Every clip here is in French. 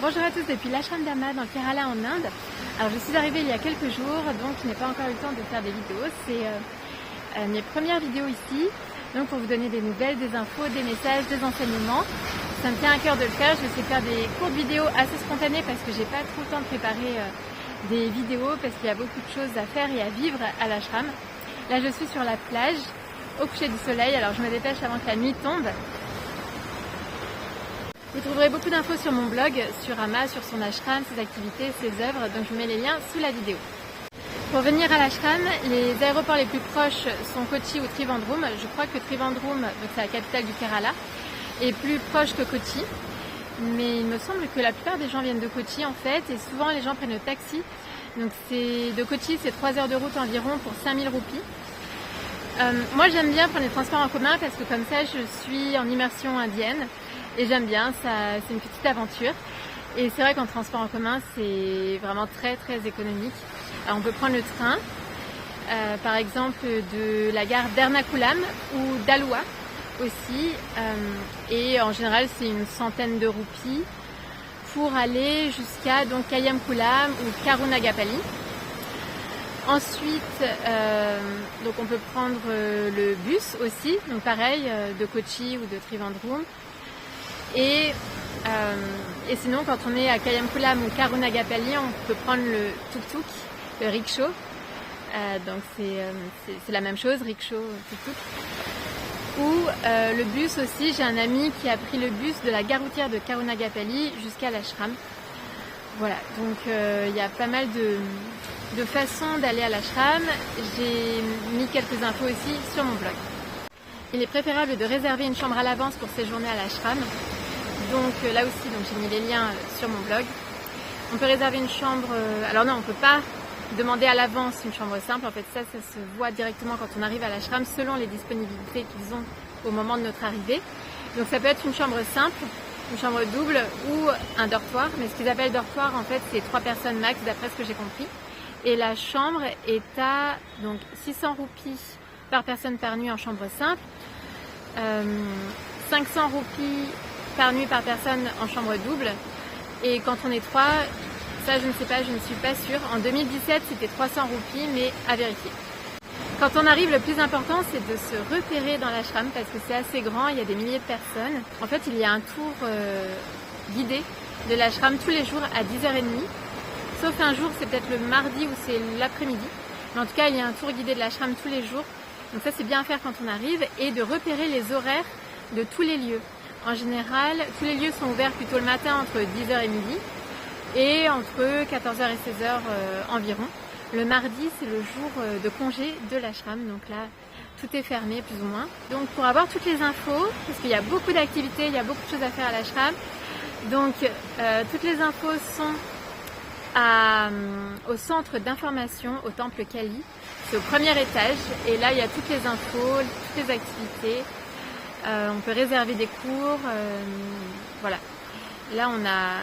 Bonjour à tous depuis l'Ashram Dhamma dans le Kerala en Inde. Alors je suis arrivée il y a quelques jours, donc je n'ai pas encore eu le temps de faire des vidéos. C'est mes premières vidéos ici, donc pour vous donner des nouvelles, des infos, des messages, des enseignements. Ça me tient à cœur de le faire. Je vais essayer de faire des courtes vidéos assez spontanées parce que j'ai pas trop le temps de préparer des vidéos parce qu'il y a beaucoup de choses à faire et à vivre à l'ashram. Là je suis sur la plage au coucher du soleil, alors je me dépêche avant que la nuit tombe. Vous trouverez beaucoup d'infos sur mon blog, sur Amma, sur son ashram, ses activités, ses œuvres, donc je vous mets les liens sous la vidéo. Pour venir à l'ashram, les aéroports les plus proches sont Kochi ou Trivandrum. Je crois que Trivandrum, donc c'est la capitale du Kerala, est plus proche que Kochi. Mais il me semble que la plupart des gens viennent de Kochi en fait, et souvent les gens prennent le taxi. Donc de Kochi, c'est 3 heures de route environ pour 5000 roupies. Moi j'aime bien prendre les transports en commun parce que comme ça je suis en immersion indienne. Et j'aime bien, c'est une petite aventure. Et c'est vrai qu'en transport en commun, c'est vraiment très très économique. Alors, on peut prendre le train, par exemple de la gare d'Ernakulam ou d'Alua aussi. Et en général, c'est une centaine de roupies pour aller jusqu'à donc Kayamkulam ou Karunagapalli. Ensuite, donc on peut prendre le bus aussi, donc pareil, de Kochi ou de Trivandrum. Et sinon, quand on est à Kayamkulam ou Karunagapalli, on peut prendre le tuk-tuk, le rickshaw. Donc c'est la même chose, rickshaw, tuk-tuk. Ou le bus aussi, j'ai un ami qui a pris le bus de la gare routière de Karunagapalli jusqu'à l'ashram. Voilà, donc il y a pas mal de façons d'aller à l'ashram. J'ai mis quelques infos aussi sur mon blog. Il est préférable de réserver une chambre à l'avance pour séjourner à l'ashram. Donc là aussi, j'ai mis les liens sur mon blog. On peut réserver une chambre, alors non, on ne peut pas demander à l'avance une chambre simple. En fait, ça se voit directement quand on arrive à l'ashram selon les disponibilités qu'ils ont au moment de notre arrivée. Donc ça peut être une chambre simple, une chambre double ou un dortoir. Mais ce qu'ils appellent dortoir, en fait, c'est 3 personnes max d'après ce que j'ai compris. Et la chambre est à donc 600 roupies par personne par nuit en chambre simple, 500 roupies par nuit par personne en chambre double. Et quand on est 3, ça je ne sais pas, je ne suis pas sûre. En 2017 c'était 300 roupies, mais à vérifier. Quand on arrive, le plus important c'est de se repérer dans l'ashram parce que c'est assez grand, il y a des milliers de personnes. En fait il y a un tour guidé de l'ashram tous les jours à 10h30. Sauf un jour, c'est peut-être le mardi ou c'est l'après-midi. Mais en tout cas il y a un tour guidé de l'ashram tous les jours. Donc ça c'est bien à faire quand on arrive et de repérer les horaires de tous les lieux. En général, tous les lieux sont ouverts plutôt le matin entre 10h et midi et entre 14h et 16h environ. Le mardi, c'est le jour de congé de l'ashram, donc là, tout est fermé plus ou moins. Donc pour avoir toutes les infos, parce qu'il y a beaucoup d'activités, il y a beaucoup de choses à faire à l'ashram, donc toutes les infos sont au centre d'information au temple Kali. C'est au premier étage et là, il y a toutes les infos, toutes les activités. On peut réserver des cours, voilà. Là, on a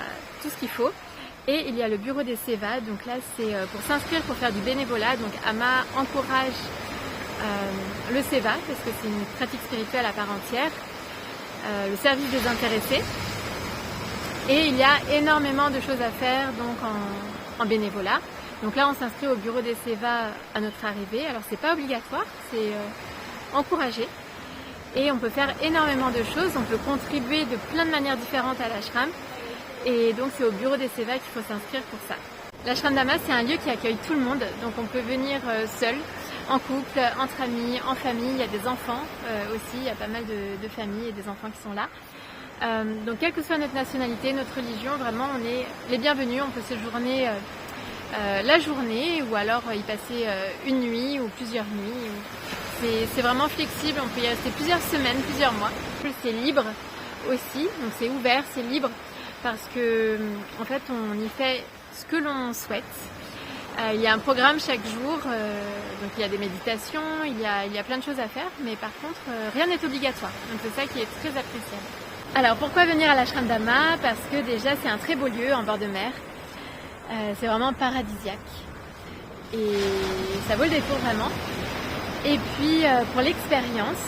tout ce qu'il faut. Et il y a le bureau des Sevas. Donc là, c'est pour s'inscrire pour faire du bénévolat. Donc Amma encourage le Seva parce que c'est une pratique spirituelle à part entière. Le service des intéressés. Et il y a énormément de choses à faire donc en bénévolat. Donc là, on s'inscrit au bureau des Sevas à notre arrivée. Alors, c'est pas obligatoire, c'est encouragé. Et on peut faire énormément de choses, on peut contribuer de plein de manières différentes à l'ashram. Et donc c'est au bureau des Sevas qu'il faut s'inscrire pour ça. L'ashram Dhamma, c'est un lieu qui accueille tout le monde, donc on peut venir seul, en couple, entre amis, en famille. Il y a des enfants aussi, il y a pas mal de familles et des enfants qui sont là. Donc quelle que soit notre nationalité, notre religion, vraiment on est les bienvenus, on peut séjourner la journée ou alors y passer une nuit ou plusieurs nuits. C'est vraiment flexible, on peut y rester plusieurs semaines, plusieurs mois. C'est libre aussi, donc c'est ouvert, c'est libre parce que en fait on y fait ce que l'on souhaite. Il y a un programme chaque jour, donc il y a des méditations, il y a plein de choses à faire, mais par contre rien n'est obligatoire, donc c'est ça qui est très appréciable. Alors pourquoi venir à l'ashram Dhamma? Parce que déjà c'est un très beau lieu en bord de mer, c'est vraiment paradisiaque et ça vaut le détour vraiment. Et puis pour l'expérience,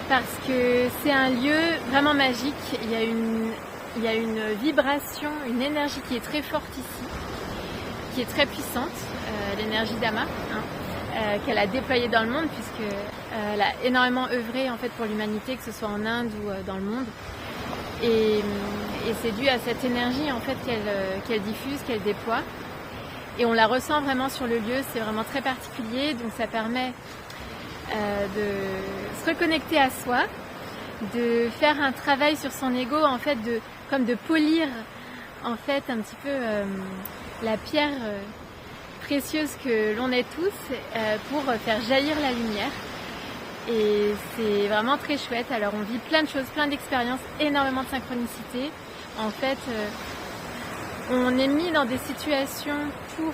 parce que c'est un lieu vraiment magique, il y a une il y a une vibration, une énergie qui est très forte ici, qui est très puissante, l'énergie d'Ama, qu'elle a déployée dans le monde, puisqu'elle a énormément œuvré en fait pour l'humanité, que ce soit en Inde ou dans le monde. Et c'est dû à cette énergie en fait qu'elle diffuse, qu'elle déploie. Et on la ressent vraiment sur le lieu, c'est vraiment très particulier, donc ça permet de se reconnecter à soi, de faire un travail sur son ego, en fait, comme de polir en fait un petit peu la pierre précieuse que l'on est tous pour faire jaillir la lumière. Et c'est vraiment très chouette. Alors on vit plein de choses, plein d'expériences, énormément de synchronicité. En fait, on est mis dans des situations pour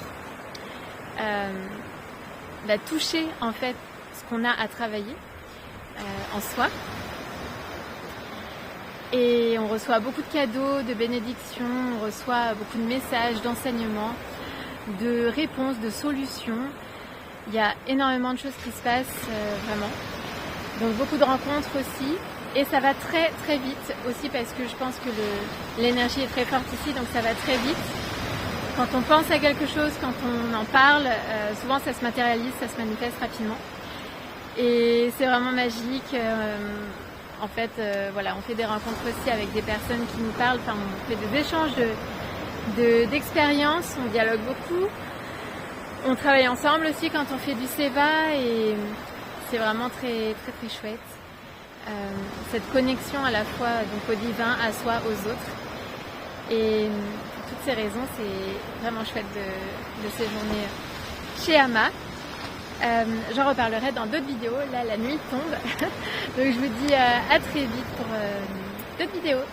toucher en fait ce qu'on a à travailler en soi. Et on reçoit beaucoup de cadeaux, de bénédictions, on reçoit beaucoup de messages, d'enseignements, de réponses, de solutions. Il y a énormément de choses qui se passent vraiment. Donc beaucoup de rencontres aussi. Et ça va très très vite aussi parce que je pense que l'énergie est très forte ici, donc ça va très vite. Quand on pense à quelque chose, quand on en parle, souvent ça se matérialise, ça se manifeste rapidement. Et c'est vraiment magique. En fait, voilà, on fait des rencontres aussi avec des personnes qui nous parlent, enfin, on fait des échanges d'expériences, on dialogue beaucoup. On travaille ensemble aussi quand on fait du Seva et c'est vraiment très très très chouette. Cette connexion à la fois donc au divin, à soi, aux autres. Et pour toutes ces raisons, c'est vraiment chouette de séjourner chez Ama. J'en reparlerai dans d'autres vidéos. Là, la nuit tombe. Donc je vous dis à très vite pour d'autres vidéos.